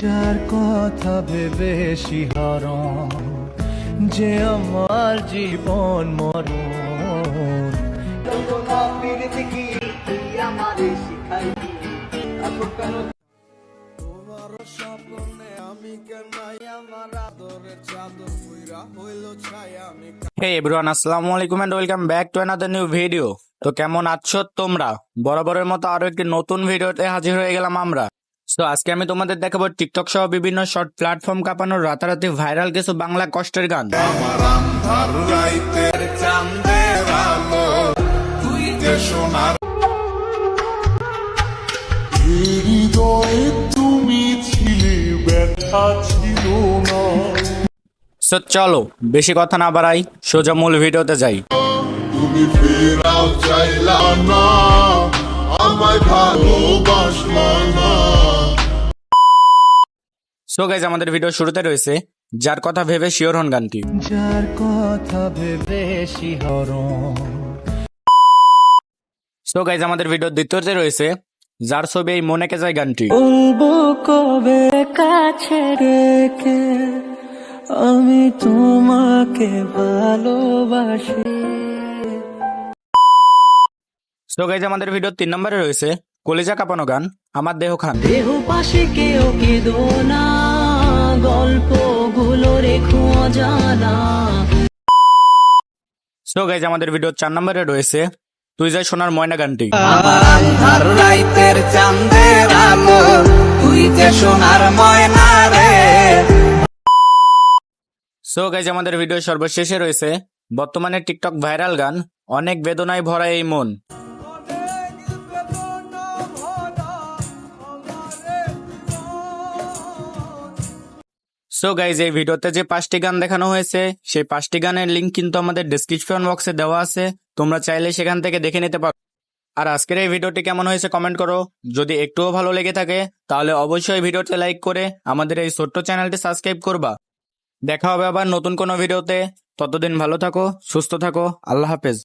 যার কথা ভেবে শিহরণ, যে আমার জীবন মরণ। তোমার স্বপ্নে আমি কেনাই আমার আদরের চাদর পুইরা হইল ছায়া আমি। হে এভরিওয়ান, আসসালামু আলাইকুম and welcome back to another new video. তো কেমন আছো তোমরা? বরাবরের মতো আরো একটি নতুন ভিডিওতে হাজির হয়ে গেলাম আমরা। তো আজকে আমি তোমাদের দেখাবো টিকটক সহ বিভিন্ন শর্ট প্ল্যাটফর্ম কাঁপানোর রাতারাতি ভাইরাল কিছু বাংলা কষ্টের গান। আমার আন্ধার রাইতের চাঁদের আলো, তুই যে সোনার হৃদয়ে তুমি ছিলে, ব্যথা ছিল না। সো চলো বেশি কথা না বাড়াই, সোজা মূল ভিডিওতে যাই। তুমি ফেরাও চাইলা না, আমায় ভালোবাসলা না। সো গাইজ, আমাদের ভিডিও শুরুতে রয়েছে যার কথা ভেবে শিওর হন গানটি। যার কথা ভেবে শিহরণ। সো গাইজ, আমাদের ভিডিও দ্বিতীয়তে রয়েছে যার ছবি এই মনে কে যায় গানটি। বলবো কবে কাছে রেখে আমি তোমাকে ভালোবাসি। সো গাইজ, আমাদের ভিডিও 3 নম্বরে রয়েছে কলিজা কাঁপানো গান আমার দেহ খান। দেহ পাশে কেউ কেঁদো না, গল্পগুলো রেখো অজানা। সো গাইজ, আমাদের ভিডিও 4 নম্বরে রয়েছে তুই যাই সোনার ময়না গানটি। আমার আন্ধার রাইতের চাঁদের আলো, তুই যে সোনার ময়না রে। সো গাইজ, আমাদের ভিডিও সর্বশেষে রয়েছে বর্তমানে টিকটক ভাইরাল গান অনেক বেদনায় ভরা এই মন। সো গাইজ, এই ভিডিওতে যে 5টি গান দেখানো হয়েছে সেই 5টি গানের লিঙ্ক কিন্তু আমাদের ডেসক্রিপশন বক্সে দেওয়া আছে, তোমরা চাইলে সেখান থেকে দেখে নিতে পারো। আর আজকের এই ভিডিওটি কেমন হয়েছে কমেন্ট করো। যদি একটুও ভালো লেগে থাকে তাহলে অবশ্যই ভিডিওতে লাইক করে আমাদের এই ছোট্ট চ্যানেলটি সাবস্ক্রাইব করবা। দেখা হবে আবার নতুন কোনো ভিডিওতে। ততদিন ভালো থাকো, সুস্থ থাকো, আল্লাহ হাফেজ।